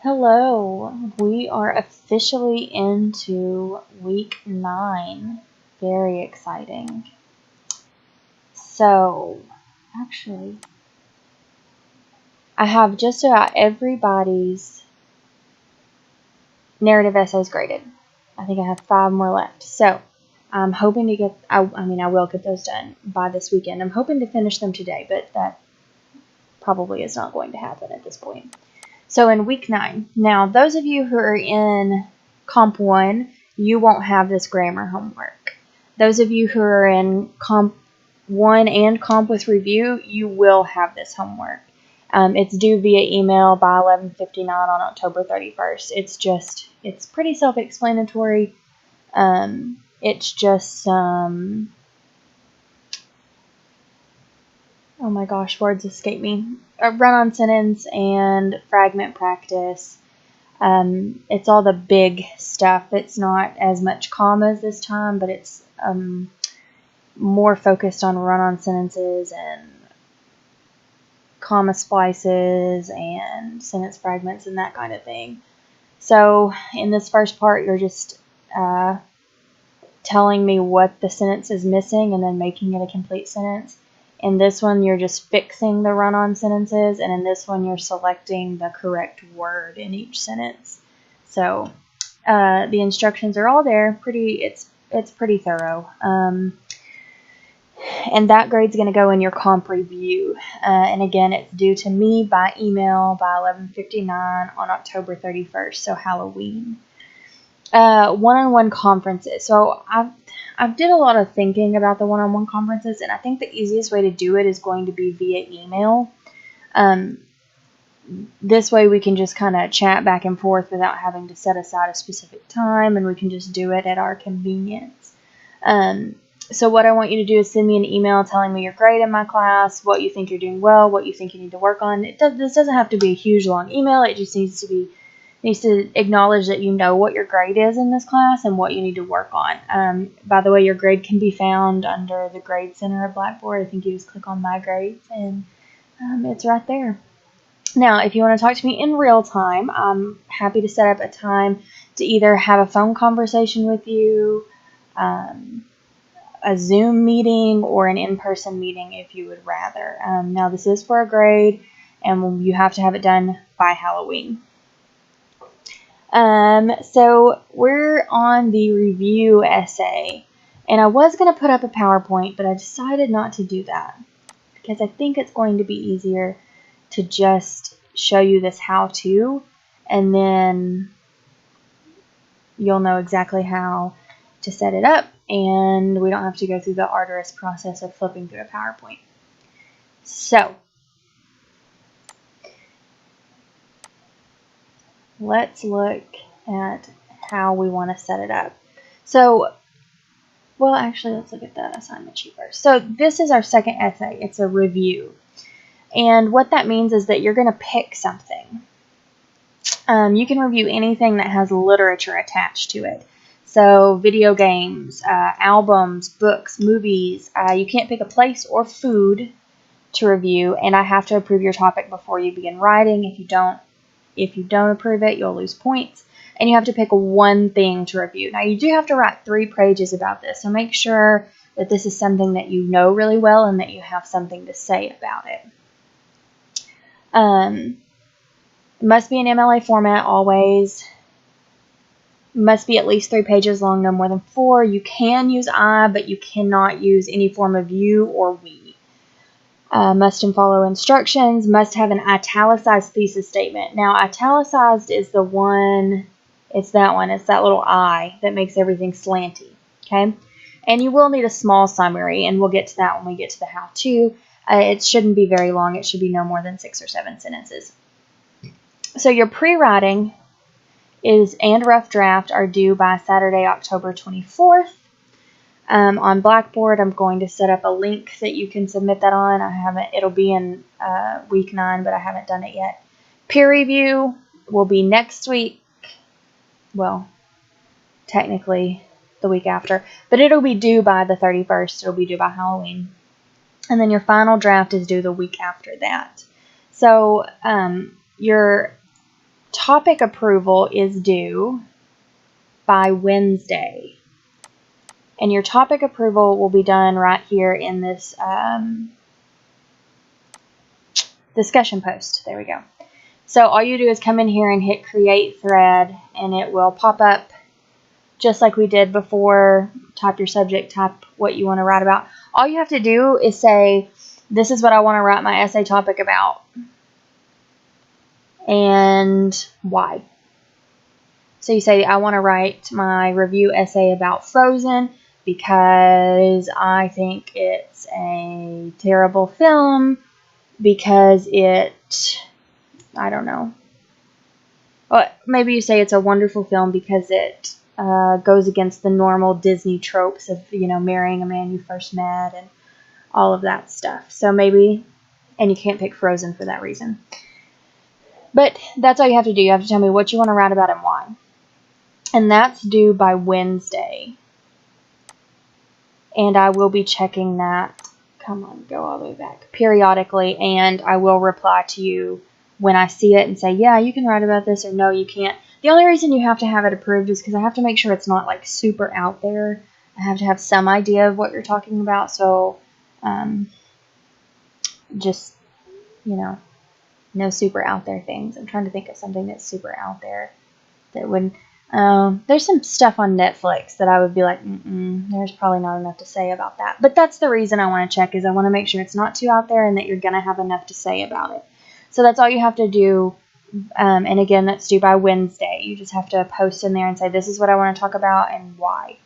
Hello, we are officially into week 9. Very exciting. So, actually, I have just about everybody's narrative essays graded. I think I have 5 more left. So, I'm hoping to get, I will get those done by this weekend. I'm hoping to finish them today, but that probably is not going to happen at this point. So in week 9, now those of you who are in Comp 1, you won't have this grammar homework. Those of you who are in Comp 1 and Comp with Review, you will have this homework. It's due via email by 11:59 on October 31st. It's pretty self-explanatory. It's just some, oh my gosh, words escape me. A run-on sentence and fragment practice. It's all the big stuff. It's not as much commas this time, but it's more focused on run-on sentences and comma splices and sentence fragments and that kind of thing. So in this first part, you're just telling me what the sentence is missing and then making it a complete sentence. In this one, you're just fixing the run-on sentences, and in this one, you're selecting the correct word in each sentence. So the instructions are all there. It's pretty thorough. And that grade's going to go in your comp review. And again, it's due to me by email by 11:59 on October 31st, so Halloween. One-on-one conferences. So I've did a lot of thinking about the one-on-one conferences, and I think the easiest way to do it is going to be via email. This way we can just kind of chat back and forth without having to set aside a specific time, and we can just do it at our convenience. So what I want you to do is send me an email telling me your grade in my class, what you think you're doing well, what you think you need to work on. This doesn't have to be a huge long email. It just needs to acknowledge that you know what your grade is in this class and what you need to work on. By the way, your grade can be found under the Grade Center of Blackboard. I think you just click on My Grades, and it's right there. Now, if you want to talk to me in real time, I'm happy to set up a time to either have a phone conversation with you, a Zoom meeting, or an in-person meeting if you would rather. Now, this is for a grade, and you have to have it done by Halloween. So we're on the review essay, and I was going to put up a PowerPoint, but I decided not to do that because I think it's going to be easier to just show you this how-to, and then you'll know exactly how to set it up, and we don't have to go through the arduous process of flipping through a PowerPoint. So let's look at how we want to set it up. So, well, actually, let's look at the assignment sheet first. So this is our second essay. It's a review. And what that means is that you're going to pick something. You can review anything that has literature attached to it. So video games, albums, books, movies. You can't pick a place or food to review, and I have to approve your topic before you begin writing. If you don't approve it, you'll lose points. And you have to pick one thing to review. Now, you do have to write 3 pages about this, so make sure that this is something that you know really well and that you have something to say about it. It must be in MLA format always. It must be at least 3 pages long, no more than 4. You can use I, but you cannot use any form of you or we. Must follow instructions. Must have an italicized thesis statement. Now, italicized is the one, it's that one. It's that little I that makes everything slanty. Okay? And you will need a small summary, and we'll get to that when we get to the how-to. It shouldn't be very long. It should be no more than 6 or 7 sentences. So your pre-writing and rough draft are due by Saturday, October 24th. On Blackboard, I'm going to set up a link that you can submit that on. It'll be in week 9, but I haven't done it yet. Peer review will be next week. Well, technically the week after, but it'll be due by the 31st. It'll be due by Halloween. And then your final draft is due the week after that. So your topic approval is due by Wednesday. And your topic approval will be done right here in this discussion post. There we go. So all you do is come in here and hit create thread, and it will pop up just like we did before. Type your subject, type what you want to write about. All you have to do is say, this is what I want to write my essay topic about, and why. So you say, I want to write my review essay about Frozen because I think it's a terrible film, because it, I don't know. Well, maybe you say it's a wonderful film because it goes against the normal Disney tropes of, you know, marrying a man you first met and all of that stuff. So maybe, and you can't pick Frozen for that reason. But that's all you have to do. You have to tell me what you want to write about and why. And that's due by Wednesday. And I will be checking that, come on, go all the way back, periodically, and I will reply to you when I see it and say, yeah, you can write about this, or no, you can't. The only reason you have to have it approved is because I have to make sure it's not like super out there. I have to have some idea of what you're talking about, so just, you know, no super out there things. I'm trying to think of something that's super out there that would, there's some stuff on Netflix that I would be like, there's probably not enough to say about that. But that's the reason I want to check, is I want to make sure it's not too out there and that you're going to have enough to say about it. So that's all you have to do. And again, that's due by Wednesday. You just have to post in there and say, this is what I want to talk about and why.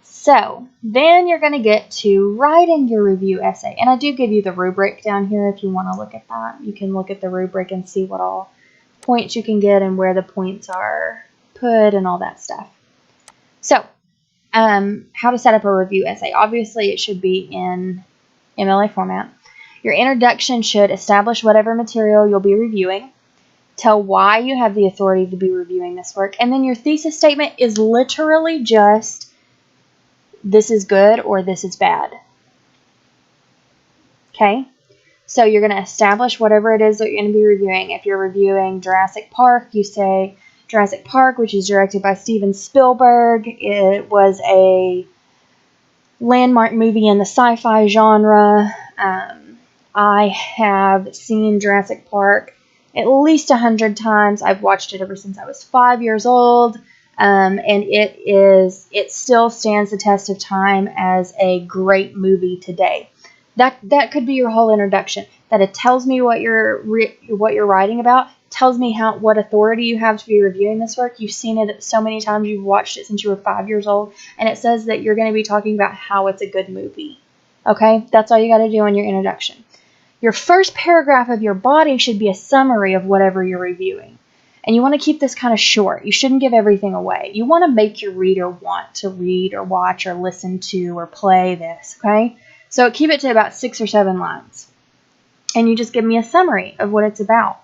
So then you're going to get to writing your review essay. And I do give you the rubric down here if you want to look at that. You can look at the rubric and see what all points you can get and where the points are put and all that stuff. So how to set up a review essay. Obviously, it should be in MLA format. Your introduction should establish whatever material you'll be reviewing, tell why you have the authority to be reviewing this work, and then your thesis statement is literally just, this is good or this is bad. Okay? So you're going to establish whatever it is that you're going to be reviewing. If you're reviewing Jurassic Park, you say Jurassic Park, which is directed by Steven Spielberg. It was a landmark movie in the sci-fi genre. I have seen Jurassic Park at least 100 times. I've watched it ever since I was 5 years old. And it still stands the test of time as a great movie today. That could be your whole introduction. That it tells me what you're writing about, tells me what authority you have to be reviewing this work. You've seen it so many times, you've watched it since you were 5 years old, and it says that you're going to be talking about how it's a good movie. Okay? That's all you got to do in your introduction. Your first paragraph of your body should be a summary of whatever you're reviewing. And you want to keep this kind of short. You shouldn't give everything away. You want to make your reader want to read or watch or listen to or play this, okay? So keep it to about 6 or 7 lines. And you just give me a summary of what it's about.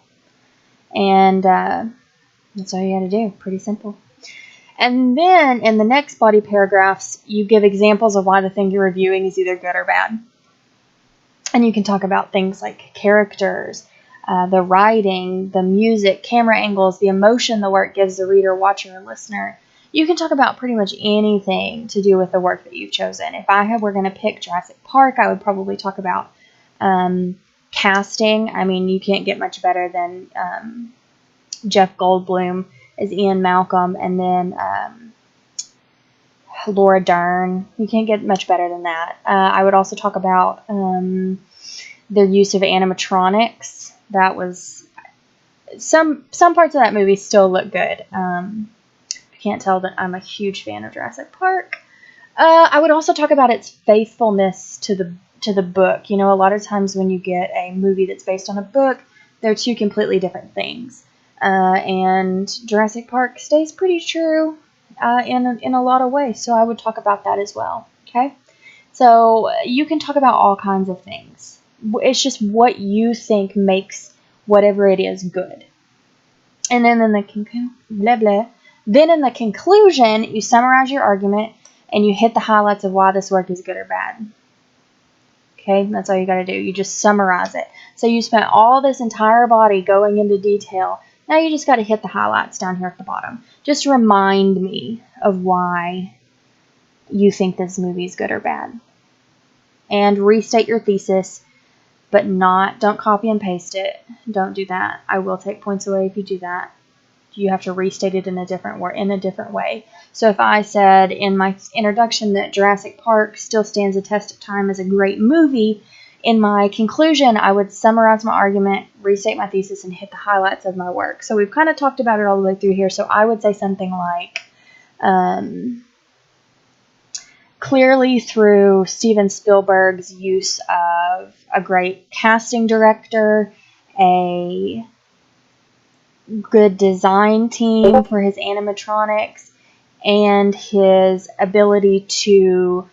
And that's all you got to do. Pretty simple. And then in the next body paragraphs, you give examples of why the thing you're reviewing is either good or bad. And you can talk about things like characters, the writing, the music, camera angles, the emotion the work gives the reader, watcher, or listener. You can talk about pretty much anything to do with the work that you've chosen. If I were going to pick Jurassic Park, I would probably talk about casting. I mean, you can't get much better than Jeff Goldblum as Ian Malcolm, and then Laura Dern. You can't get much better than that. I would also talk about their use of animatronics. That was some parts of that movie still look good. I can't tell that I'm a huge fan of Jurassic Park. I would also talk about its faithfulness to the book. You know, a lot of times when you get a movie that's based on a book, they're two completely different things. And Jurassic Park stays pretty true in a lot of ways. So I would talk about that as well. Okay? So you can talk about all kinds of things. It's just what you think makes whatever it is good. And then in the conclusion, you summarize your argument and you hit the highlights of why this work is good or bad. Okay, that's all you got to do. You just summarize it. So you spent all this entire body going into detail Now you just got to hit the highlights down here at the bottom. Just remind me of why you think this movie is good or bad. And restate your thesis, but don't copy and paste it. Don't do that. I will take points away if you do that. You have to restate it in a different way. So if I said in my introduction that Jurassic Park still stands the test of time as a great movie, in my conclusion, I would summarize my argument, restate my thesis, and hit the highlights of my work. So we've kind of talked about it all the way through here. So I would say something like, clearly through Steven Spielberg's use of a great casting director, a good design team for his animatronics, and his ability to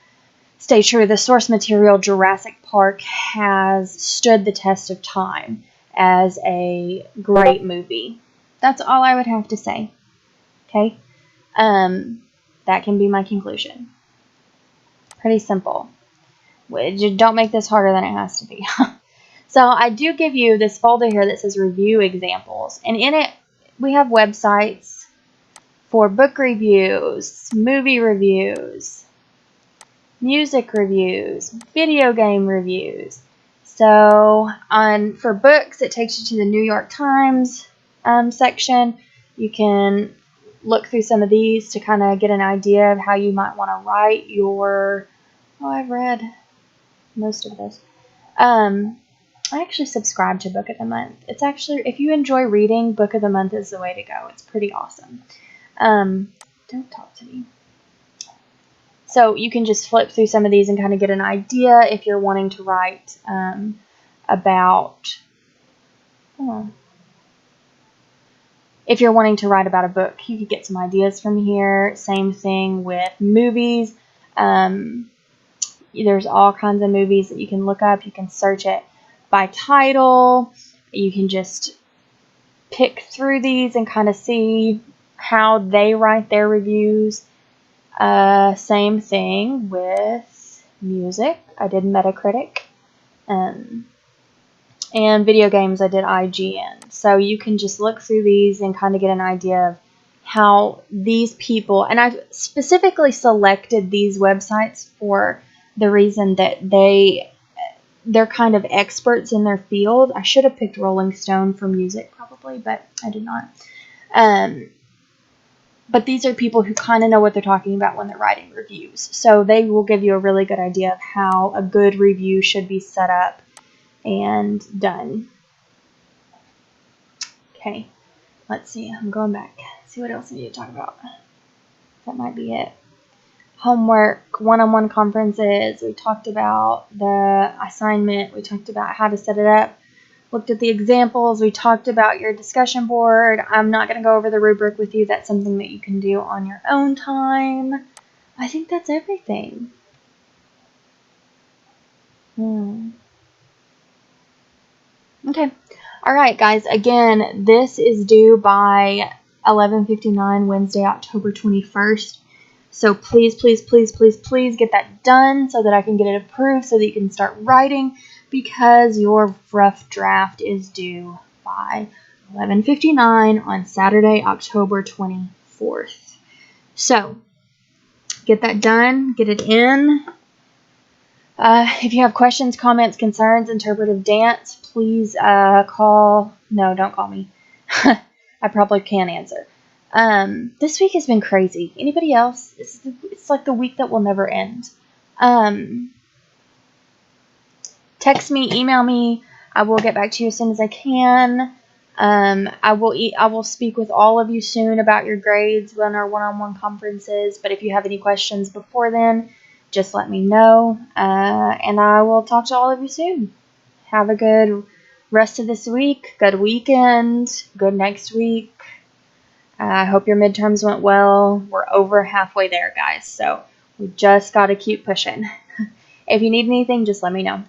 stay true to the source material, Jurassic Park has stood the test of time as a great movie. That's all I would have to say. Okay? That can be my conclusion. Pretty simple. Don't make this harder than it has to be. So I do give you this folder here that says review examples. And in it, we have websites for book reviews, movie reviews, music reviews, video game reviews. So for books, it takes you to the New York Times section. You can look through some of these to kind of get an idea of how you might want to write your... Oh, I've read most of this. I actually subscribe to Book of the Month. It's actually, if you enjoy reading, Book of the Month is the way to go. It's pretty awesome. Don't talk to me. So you can just flip through some of these and kind of get an idea if you're wanting to write if you're wanting to write about a book, you could get some ideas from here. Same thing with movies. There's all kinds of movies that you can look up. You can search it by title. You can just pick through these and kind of see how they write their reviews. Same thing with music. I did Metacritic. And video games, I did IGN. So you can just look through these and kind of get an idea of how these people, and I've specifically selected these websites for the reason that they're kind of experts in their field. I should have picked Rolling Stone for music probably, but I did not. But these are people who kind of know what they're talking about when they're writing reviews. So they will give you a really good idea of how a good review should be set up and done. Okay, let's see. I'm going back. Let's see what else I need to talk about. That might be it. Homework, one-on-one conferences. We talked about the assignment. We talked about how to set it up. Looked at the examples. We talked about your discussion board. I'm not going to go over the rubric with you. That's something that you can do on your own time. I think that's everything. Okay. All right, guys. Again, this is due by 11:59 Wednesday, October 21st. So please, please, please, please, please get that done so that I can get it approved so that you can start writing, because your rough draft is due by 11:59 on Saturday, October 24th. So get that done, get it in. If you have questions, comments, concerns, interpretive dance, please call. No, don't call me. I probably can't answer. This week has been crazy. Anybody else? It's like the week that will never end. Text me, email me. I will get back to you as soon as I can. I will speak with all of you soon about your grades when our one-on-one conferences. But if you have any questions before then, just let me know. And I will talk to all of you soon. Have a good rest of this week. Good weekend. Good next week. I hope your midterms went well. We're over halfway there, guys. So we just got to keep pushing. If you need anything, just let me know.